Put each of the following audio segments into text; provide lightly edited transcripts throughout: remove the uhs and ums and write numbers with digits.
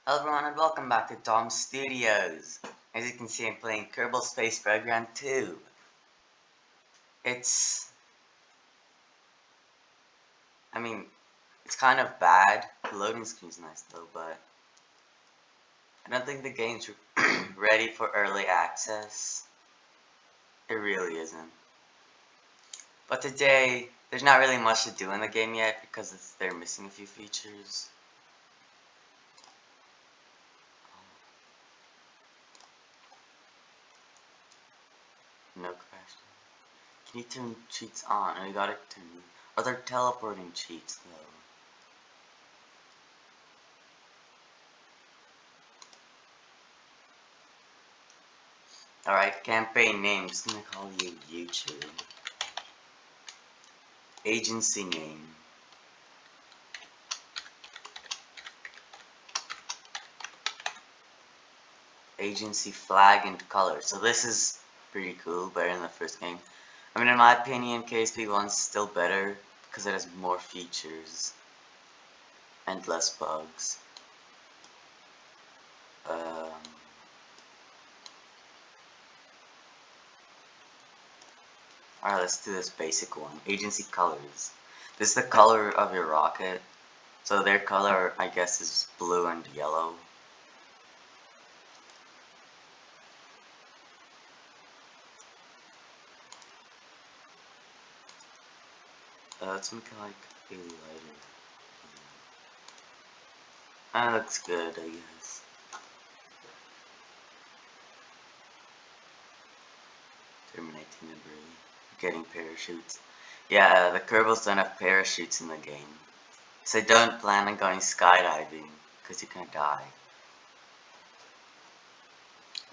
Hello everyone and welcome back to Tom Studios. As you can see, I'm playing Kerbal Space Program 2. It's, I mean, it's kind of bad. The loading screen's nice though, but I don't think the game's ready for early access. It really isn't. But today, there's not really much to do in the game yet because they're missing a few features. No crash. Can you turn cheats on? I got it turned. Are there teleporting cheats though? Alright, campaign name. Just gonna call you YouTube. Agency name. Agency flag and color. So this is pretty cool, better than the first game. I mean, in my opinion, KSP1's still better because it has more features and less bugs. Alright, let's do this basic one. Agency colors. This is the color of your rocket. So their color, I guess, is blue and yellow. Let's make it like a lighter. That looks good, I guess. Terminating debris. Getting parachutes. Yeah, the Kerbals don't have parachutes in the game. So don't plan on going skydiving, because you're gonna die.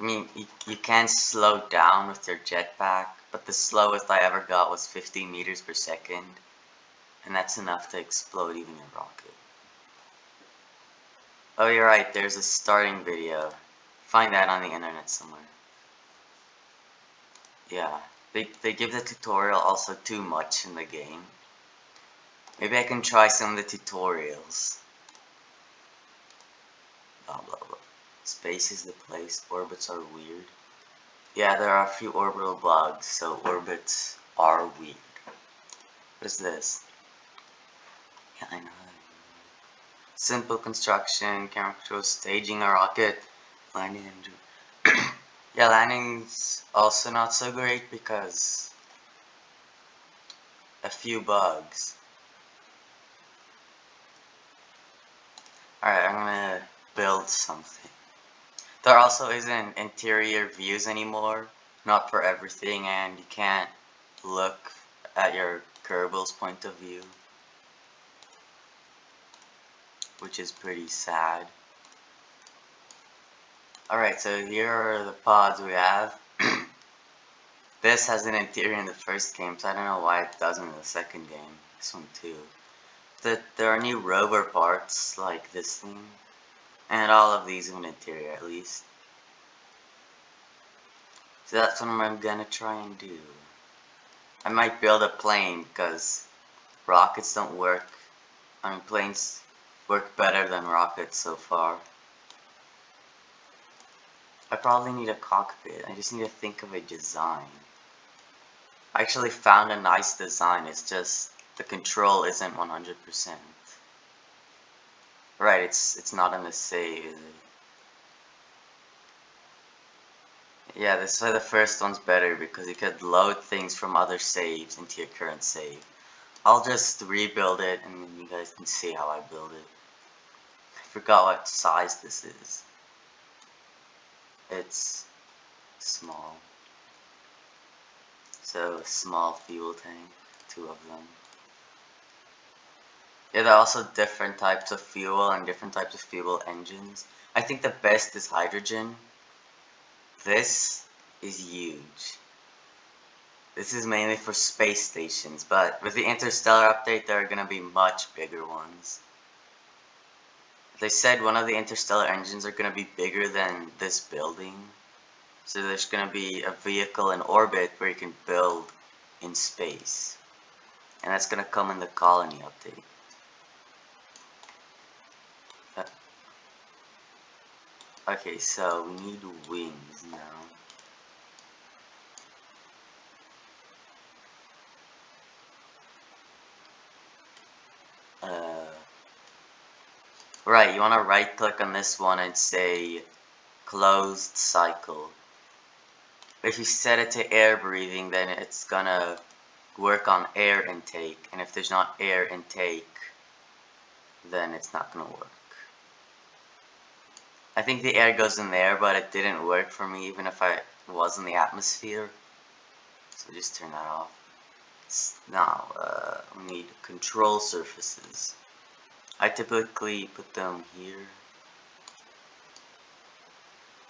I mean, you can slow down with your jetpack, but the slowest I ever got was 50 meters per second. And that's enough to explode even a rocket. Oh, you're right, there's a starting video. Find that on the internet somewhere. Yeah, they give the tutorial also too much in the game. Maybe I can try some of the tutorials. Blah blah blah. Space is the place, orbits are weird. Yeah, there are a few orbital bugs, so orbits are weird. What is this? Yeah, I know. Simple construction, camera control, staging a rocket, landing engine. Yeah, landing's also not so great because a few bugs. Alright, I'm gonna build something. There also isn't interior views anymore, not for everything, and you can't look at your Kerbal's point of view, which is pretty sad. Alright, so here are the pods we have. This has an interior in the first game, so I don't know why it doesn't in the second game. This one too. There are new rover parts, like this thing, and all of these have an interior at least. So that's what I'm gonna try and do. I might build a plane, because rockets don't work. I mean, planes work better than rockets so far. I probably need a cockpit. I just need to think of a design. I actually found a nice design, it's just the control isn't 100%. Right, it's not in the save, is it? Yeah, this is why the first one's better, because you could load things from other saves into your current save. I'll just rebuild it and then you guys can see how I build it. I forgot what size this is. It's small. So, small fuel tank, 2 of them. Yeah, there are also different types of fuel and different types of fuel engines. I think the best is hydrogen. This is huge. This is mainly for space stations, but with the Interstellar update, there are going to be much bigger ones. They said one of the Interstellar engines are going to be bigger than this building. So there's going to be a vehicle in orbit where you can build in space. And that's going to come in the colony update. Okay, so we need wings now. Right, you want to right click on this one and say closed cycle. If you set it to air breathing, then it's gonna work on air intake, and if there's not air intake, then it's not gonna work. I think the air goes in there, but it didn't work for me even if I was in the atmosphere. So just turn that off. Now, we need control surfaces. I typically put them here.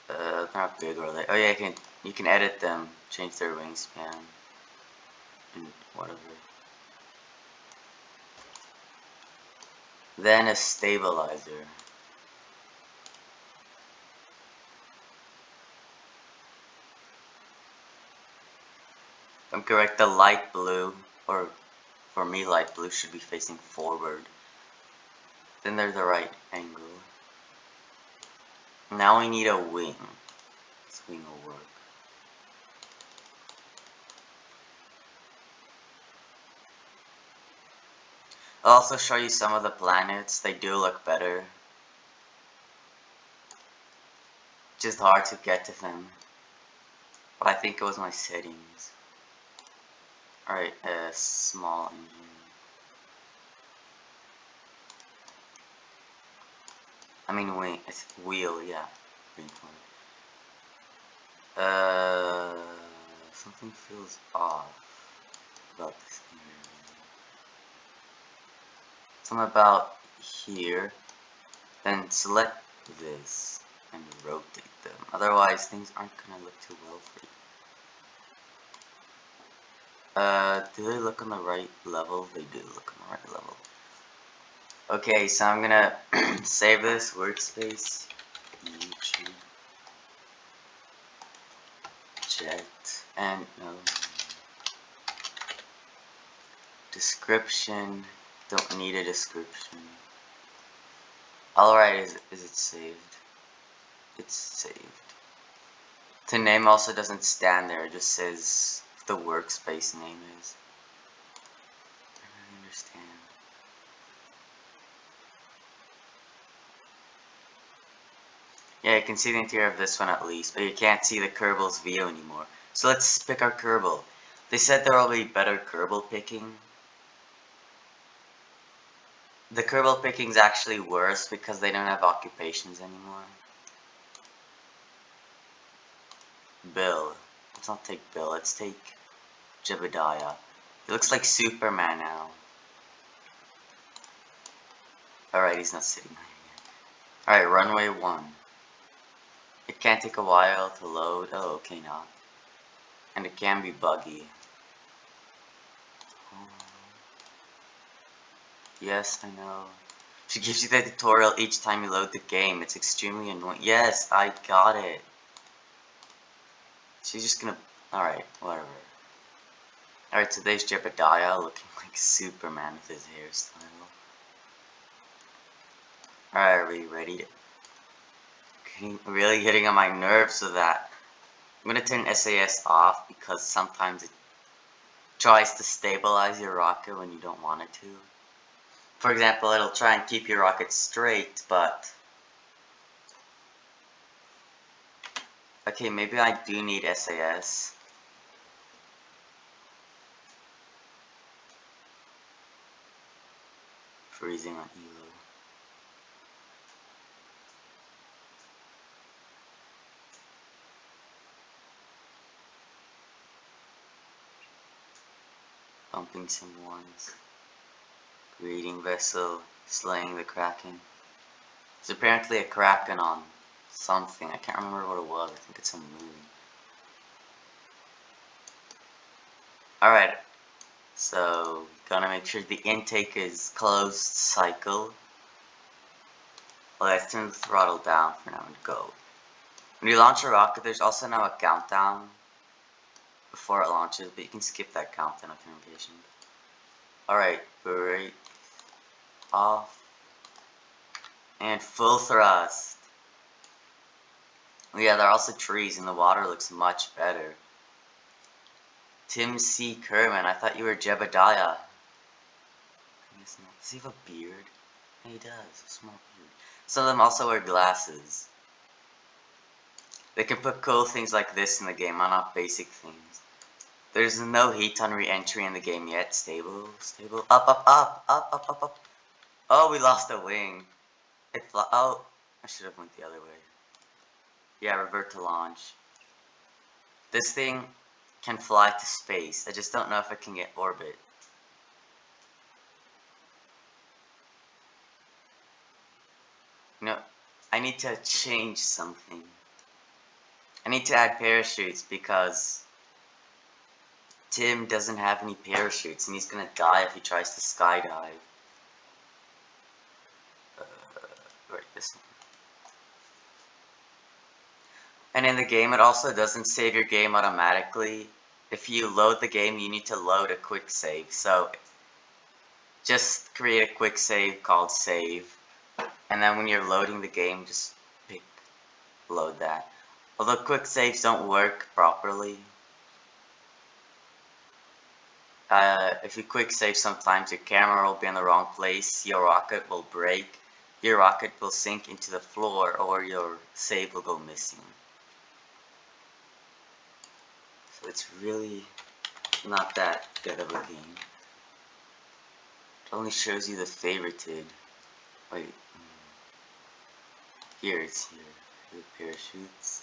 They're not big or they. Oh yeah, you can edit them, change their wingspan, and whatever. Then a stabilizer. If I'm correct, the light blue, or for me light blue, should be facing forward. Then they're the right angle. Now we need a wing. This wing will work. I'll also show you some of the planets. They do look better. Just hard to get to them. But I think it was my settings. Alright, a small engine. I mean wing, it's wheel, yeah. Something feels off about this area. Something about here. Then select this and rotate them. Otherwise, things aren't gonna look too well for you. Do they look on the right level? They do look on the right level. Okay, so I'm gonna save this workspace. YouTube. Jet. And no. Description. Don't need a description. Alright, is it saved? It's saved. The name also doesn't stand there, it just says the workspace name is. I don't really understand. Yeah, you can see the interior of this one at least, but you can't see the Kerbal's view anymore. So let's pick our Kerbal. They said there will be better Kerbal picking. The Kerbal picking's actually worse because they don't have occupations anymore. Bill. Let's not take Bill, let's take Jebediah. He looks like Superman now. Alright, he's not sitting there yet. Alright, runway 1. It can take a while to load. Oh, okay, now. And it can be buggy. Yes, I know. She gives you the tutorial each time you load the game. It's extremely annoying. Yes, I got it. She's just gonna... Alright, whatever. Alright, so there's Jebediah looking like Superman with his hairstyle. Alright, are we ready to... Really getting on my nerves with that. I'm gonna turn SAS off because sometimes it tries to stabilize your rocket when you don't want it to. For example, it'll try and keep your rocket straight, but... Okay, maybe I do need SAS. Freezing on ELO. Bumping some ones. Greeting vessel. Slaying the Kraken. There's apparently a Kraken on something. I can't remember what it was. I think it's a moon. Alright. So, gotta make sure the intake is closed cycle. Well, let's turn the throttle down for now and go. When you launch a rocket, there's also now a countdown before it launches, but you can skip that countdown if you're impatient. Alright, brake off. And full thrust. Yeah, there are also trees and the water looks much better. Tim C. Kerman, I thought you were Jebediah. I guess not. Does he have a beard? Yeah, he does. A small beard. Some of them also wear glasses. They can put cool things like this in the game, not basic things. There's no heat on re-entry in the game yet. Stable, stable, up, up, up, up, up, up, up. Oh, we lost a wing. Oh, I should have went the other way. Yeah, revert to launch. This thing can fly to space. I just don't know if it can get orbit. No, I need to change something. I need to add parachutes because Tim doesn't have any parachutes and he's gonna die if he tries to skydive. Right, this one. And in the game, it also doesn't save your game automatically. If you load the game, you need to load a quick save. So just create a quick save called save. And then when you're loading the game, just load that. Although quick saves don't work properly. If you quick save sometimes, your camera will be in the wrong place, your rocket will break, your rocket will sink into the floor, or your save will go missing. So it's really not that good of a game. It only shows you the favorited. Wait. Here, it's here. The parachutes.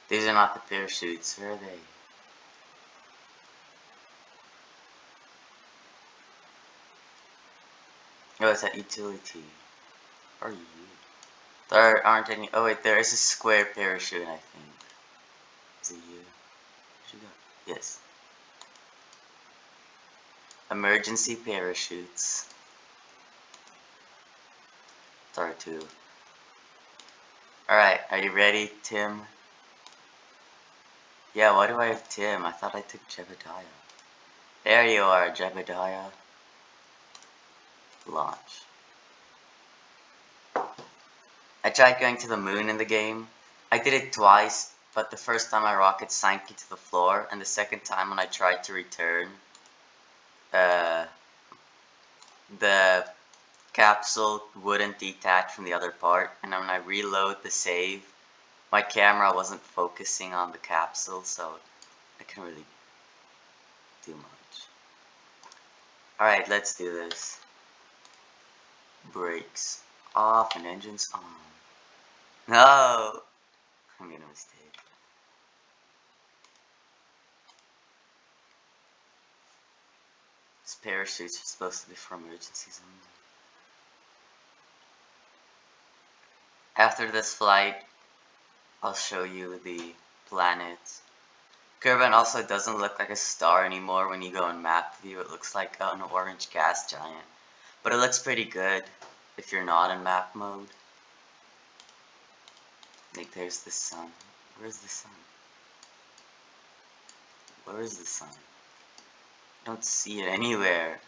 These are not the parachutes. Where are they? Oh, it's at utility. Where are you? There aren't any. Oh wait, there is a square parachute, I think. Is it you? Where'd you go? Yes. Emergency parachutes. Sorry, two. Alright, are you ready, Tim? Yeah, why do I have Tim? I thought I took Jebediah. There you are, Jebediah. Launch. I tried going to the moon in the game. I did it twice, but the first time my rocket sank into the floor, and the second time when I tried to return, the capsule wouldn't detach from the other part, and when I reload the save, my camera wasn't focusing on the capsule, so I couldn't really do much. Alright, let's do this. Brakes off and engines on. No! I made a mistake. These parachutes are supposed to be for emergencies only. After this flight, I'll show you the planets. Kerbal also doesn't look like a star anymore when you go in map view. It looks like an orange gas giant. But it looks pretty good if you're not in map mode. Like there's the sun. Where's the sun? Where is the sun? I don't see it anywhere.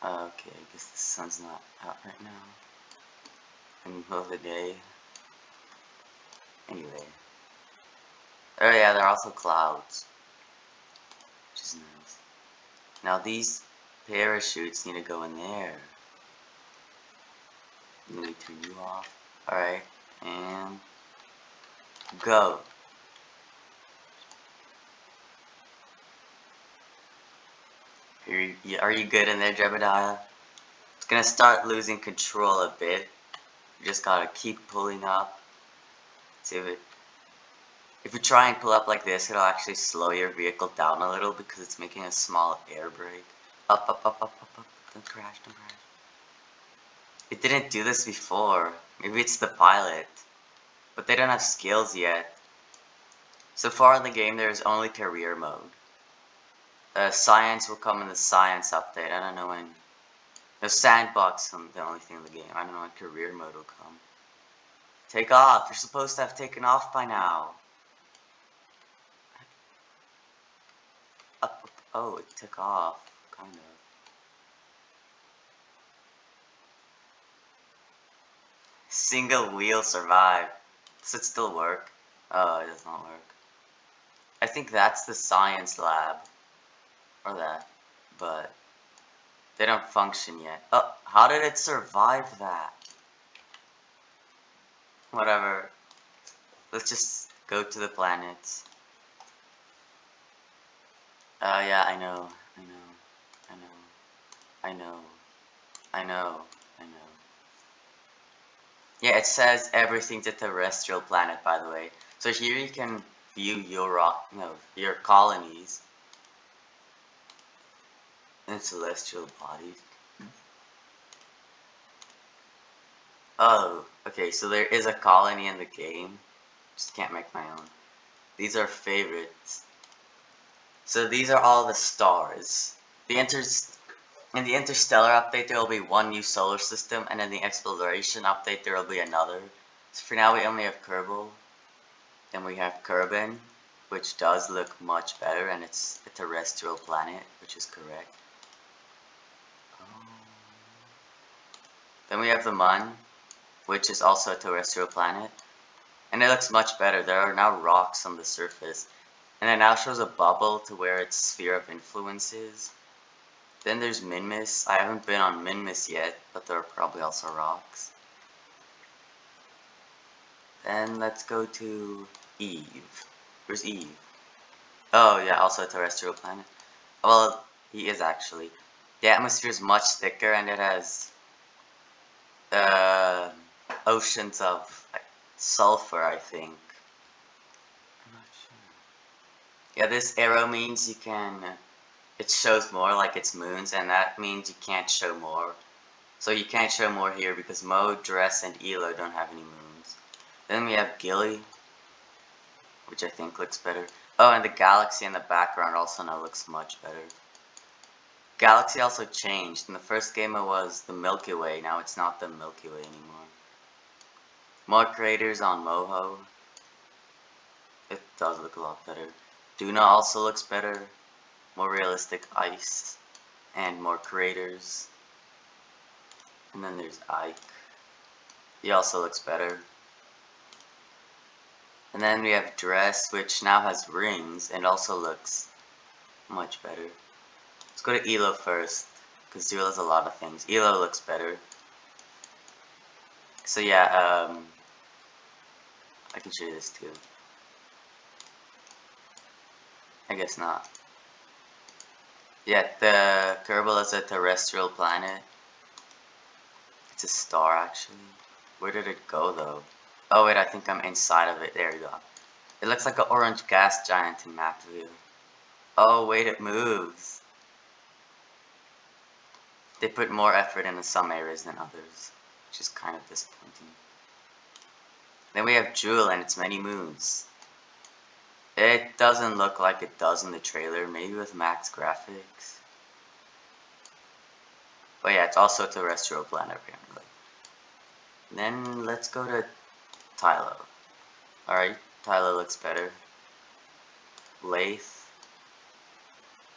Okay, I guess the sun's not out right now. In the middle of the day. Anyway. Oh yeah, there are also clouds. Which is nice. Now these parachutes need to go in there. Let me turn you off. Alright, and go. Are you good in there, Jebediah? It's gonna start losing control a bit. You just gotta keep pulling up. See if you try and pull up like this, it'll actually slow your vehicle down a little because it's making a small air brake. Up, up, up, up, up, up. Don't crash, don't crash. It didn't do this before. Maybe it's the pilot. But they don't have skills yet. So far in the game, there is only career mode. Science will come in the science update. I don't know when. The sandbox is the only thing in the game. I don't know when career mode will come. Take off. You're supposed to have taken off by now. Up, up, Oh, it took off, kind of. Single wheel survived. Does it still work? Oh, it does not work. I think that's the science lab. Or that. But they don't function yet. Oh, how did it survive that? Whatever. Let's just go to the planets. Yeah, I know. I know. I know. I know. I know. I know. Yeah, it says everything's a terrestrial planet, by the way. So here you can view your your colonies and celestial bodies. Oh, okay, so there is a colony in the game. Just can't make my own. These are favorites. So these are all the stars. The in the Interstellar update there will be one new solar system, and in the Exploration update there will be another. So for now we only have Kerbal. Then we have Kerbin, which does look much better, and it's a terrestrial planet, which is correct. Oh. Then we have the Mun, which is also a terrestrial planet, and it looks much better. There are now rocks on the surface, and it now shows a bubble to where its sphere of influence is. Then there's Minmus. I haven't been on Minmus yet, but there are probably also rocks. Then let's go to Eve. Where's Eve? Oh yeah, also a terrestrial planet. Well, he is actually. The atmosphere is much thicker, and it has uh, oceans of like, sulfur, I think. I'm not sure. Yeah, this arrow means you can. It shows more like it's moons, and that means you can't show more. So you can't show more here because Mo, Dress, and Elo don't have any moons. Then we have Gilly, which I think looks better. Oh, and the galaxy in the background also now looks much better. Galaxy also changed. In the first game it was the Milky Way, now it's not the Milky Way anymore. More craters on Moho. It does look a lot better. Duna also looks better. More realistic ice. And more craters. And then there's Ike. He also looks better. And then we have Dress, which now has rings and also looks much better. Let's go to Elo first, because Zero has a lot of things. Elo looks better. So yeah, I can show you this too. I guess not. Yeah, the Kerbal is a terrestrial planet. It's a star, actually. Where did it go, though? Oh, wait, I think I'm inside of it. There we go. It looks like an orange gas giant in map view. Oh, wait, it moves. They put more effort into some areas than others, which is kind of disappointing. Then we have Jewel and its many moons. It doesn't look like it does in the trailer, maybe with max graphics. But yeah, it's also a terrestrial planet apparently. Then let's go to Tylo. Alright, Tylo looks better. Lathe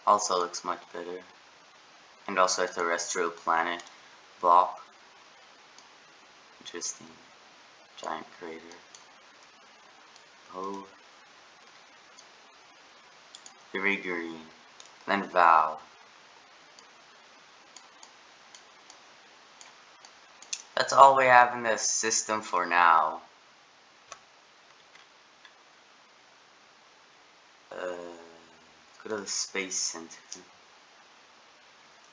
also looks much better. And also a terrestrial planet. Bop. Interesting. Giant crater. Oh. Very green. Then Val. That's all we have in the system for now. Go to the Space Center.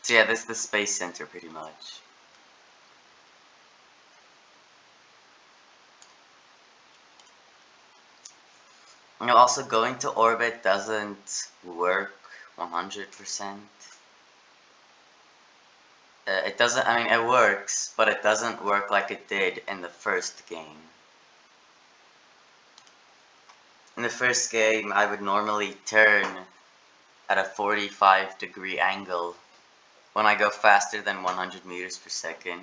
So yeah, this is the Space Center pretty much. You know, also going to orbit doesn't work 100%. It doesn't, I mean, it works, but it doesn't work like it did in the first game. In the first game, I would normally turn at a 45-degree angle when I go faster than 100 meters per second.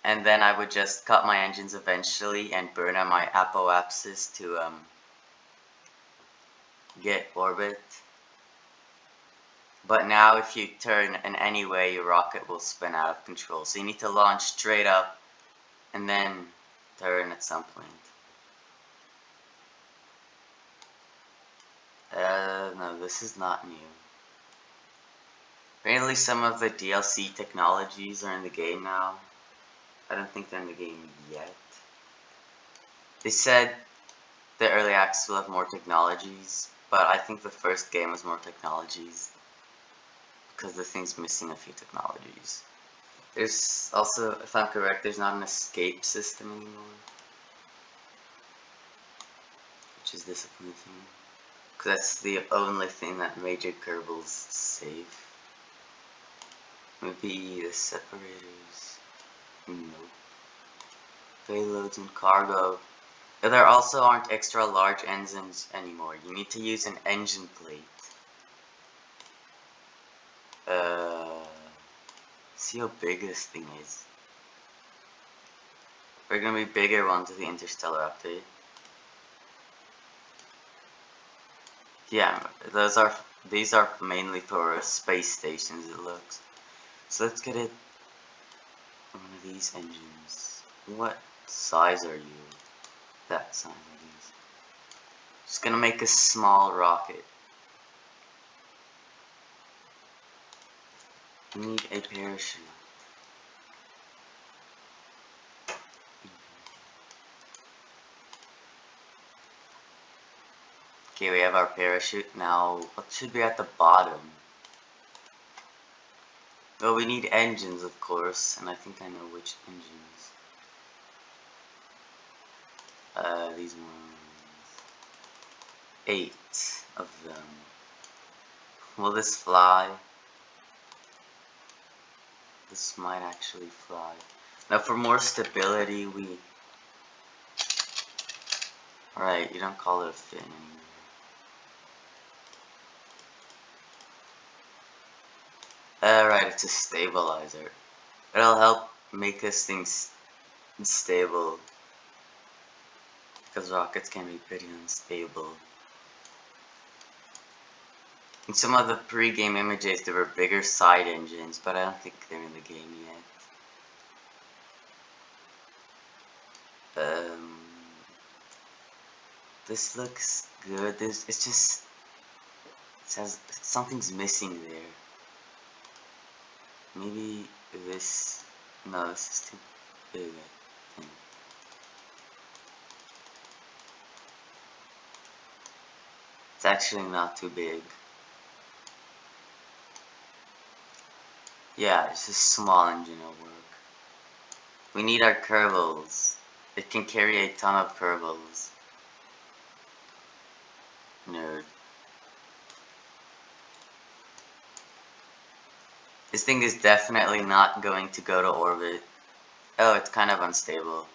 And then I would just cut my engines eventually and burn out my apoapsis to get orbit. But now if you turn in any way, your rocket will spin out of control. So you need to launch straight up and then turn at some point. No, this is not new. Apparently some of the DLC technologies are in the game now. I don't think they're in the game yet. They said the early access will have more technologies, but I think the first game has more technologies because the thing's missing a few technologies. There's also, if I'm correct, there's not an escape system anymore, which is disappointing, because that's the only thing that Major Kerbal's safe. Maybe the separators. Nope. Payloads and cargo. There also aren't extra large engines anymore. You need to use an engine plate. See how big this thing is. There are gonna be bigger ones with the interstellar update. Yeah, these are mainly for space stations, it looks. So let's get it one of these engines. What size are you? That size, I guess. Just gonna make a small rocket. We need a parachute. Okay, we have our parachute. Now, what should be at the bottom? Well, we need engines, of course, and I think I know which engines. These ones. 8 of them. Will this fly? This might actually fly. Now, for more stability, we... Alright, you don't call it a fin anymore. Alright, it's a stabilizer. It'll help make this thing stable. Because rockets can be pretty unstable. In some of the pre-game images, there were bigger side engines, but I don't think they're in the game yet. This looks good. It's just... It says something's missing there. Maybe this... No, this is too big, I think. It's actually not too big. Yeah, it's a small engine will work. We need our Kerbals. It can carry a ton of Kerbals. Nerd. This thing is definitely not going to go to orbit. Oh, it's kind of unstable.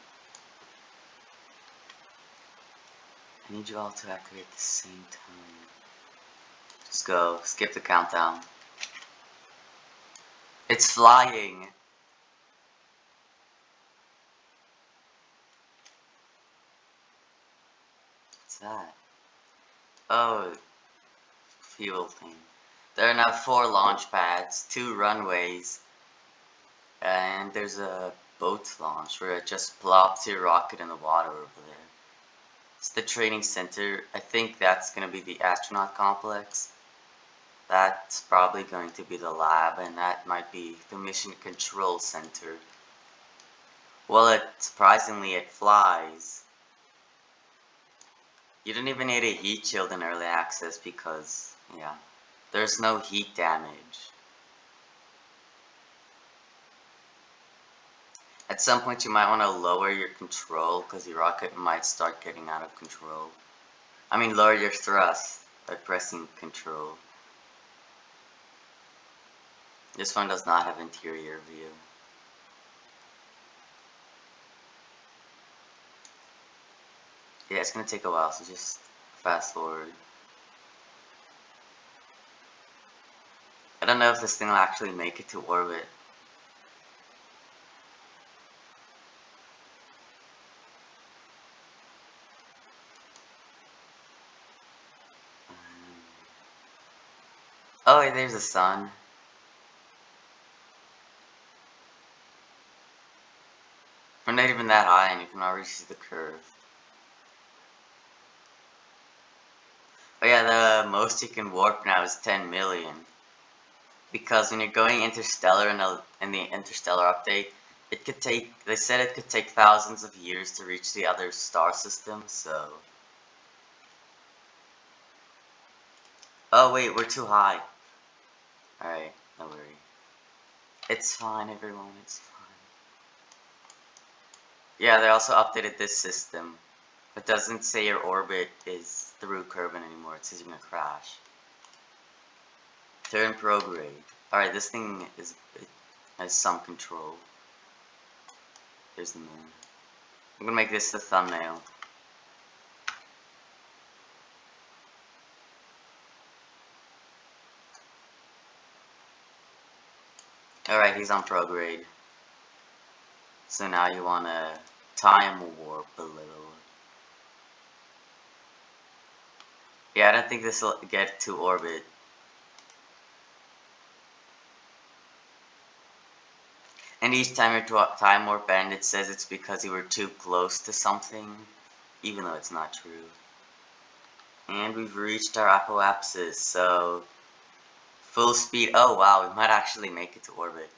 I need you all to activate at the same time. Just go. Skip the countdown. It's flying! What's that? Oh, fuel thing. There are now 4 launch pads, 2 runways, and there's a boat launch where it just plops your rocket in the water over there. It's the training center. I think that's going to be the astronaut complex. That's probably going to be the lab, and that might be the mission control center. Well, surprisingly, it flies. You don't even need a heat shield in early access because, yeah, there's no heat damage. At some point you might want to lower your control because your rocket might start getting out of control. I mean lower your thrust by pressing control. This one does not have interior view. Yeah, it's gonna take a while, so just fast forward. I don't know if this thing will actually make it to orbit. Oh, wait, there's the sun. We're not even that high, and you can already see the curve. Oh yeah, the most you can warp now is 10 million. Because when you're going interstellar in the interstellar update, it could take, they said it could take thousands of years to reach the other star system, so. Oh wait, we're too high. Alright, no worry. It's fine, everyone, it's fine. Yeah, they also updated this system. It doesn't say your orbit is through Kerbin anymore, it says you're gonna crash. Turn prograde. Alright, this thing is, it has some control. There's the moon. I'm gonna make this the thumbnail. Alright, he's on prograde. So now you wanna time warp a little. Yeah, I don't think this will get to orbit. And each time you time warp end, it says it's because you were too close to something, even though it's not true. And we've reached our apoapsis, so full speed. Oh wow, we might actually make it to orbit.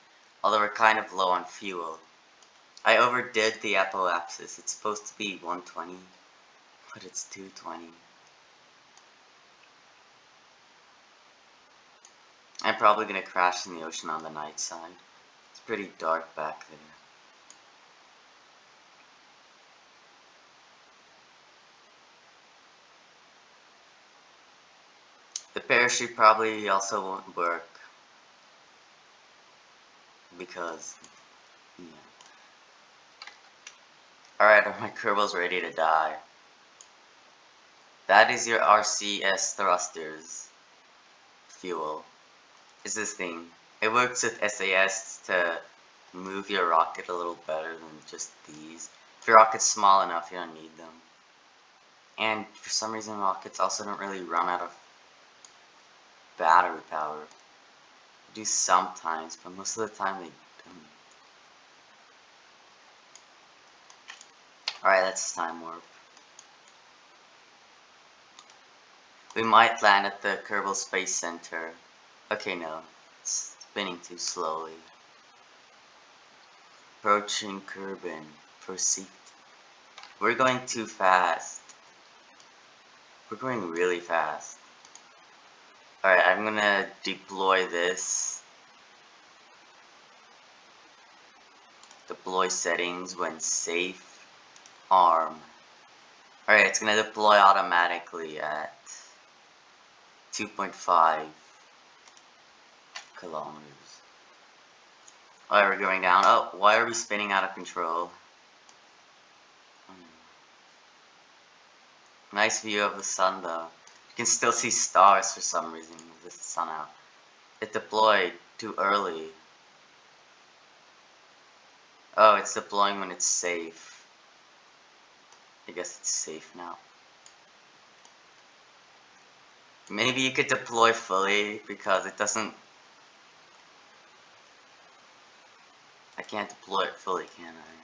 Although we're kind of low on fuel. I overdid the apoapsis. It's supposed to be 120, but it's 220. I'm probably gonna crash in the ocean on the night side. It's pretty dark back there. The parachute probably also won't work. Because, yeah. Alright, are my Kerbals ready to die? That is your RCS thrusters. Fuel. Is this thing. It works with SAS to move your rocket a little better than just these. If your rocket's small enough, you don't need them. And for some reason, rockets also don't really run out of battery power. They do sometimes, but most of the time they don't. Alright, let's time warp. We might land at the Kerbal Space Center. Okay, no. It's spinning too slowly. Approaching Kerbin. Proceed. We're going too fast. We're going really fast. Alright, I'm gonna deploy this. Deploy settings when safe. Arm. Alright, it's gonna deploy automatically at 2.5 kilometers. Alright, we're going down. Oh, why are we spinning out of control? Nice view of the sun though. You can still see stars for some reason with the sun out. It deployed too early. Oh, it's deploying when it's safe. I guess it's safe now. Maybe you could deploy fully because it doesn't... I can't deploy it fully, can I?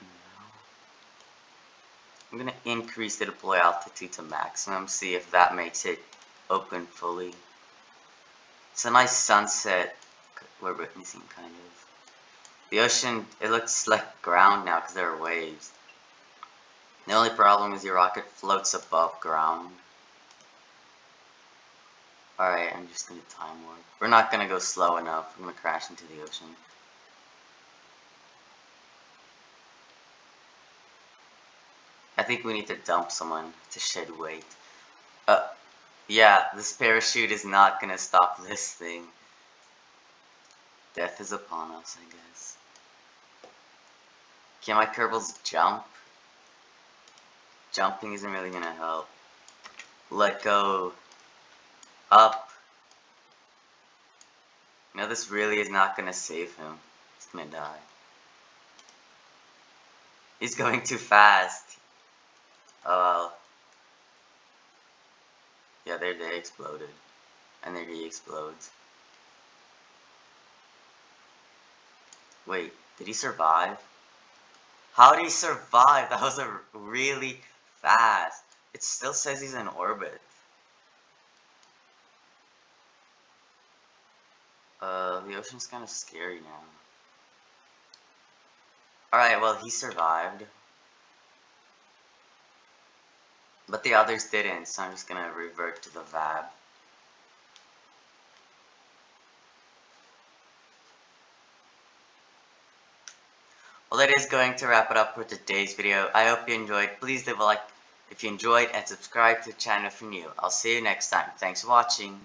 No. I'm gonna increase the deploy altitude to maximum, see if that makes it open fully. It's a nice sunset we're witnessing, kind of. The ocean, it looks like ground now because there are waves. The only problem is your rocket floats above ground. Alright, I'm just gonna time warp. We're not gonna go slow enough. I'm gonna crash into the ocean. I think we need to dump someone to shed weight. Yeah, this parachute is not gonna stop this thing. Death is upon us, I guess. Can my Kerbals jump? Jumping isn't really gonna help. Let go. Up. No, this really is not gonna save him. He's gonna die. He's going too fast. Oh well. Yeah, there they exploded. And there he explodes. Wait, did he survive? How did he survive? That was a really fast. It still says he's in orbit. The ocean's kind of scary now. Alright, well, he survived. But the others didn't, so I'm just gonna revert to the VAB. Well, that is going to wrap it up for today's video. I hope you enjoyed. Please leave a like if you enjoyed and subscribe to the channel if you're new. I'll see you next time. Thanks for watching.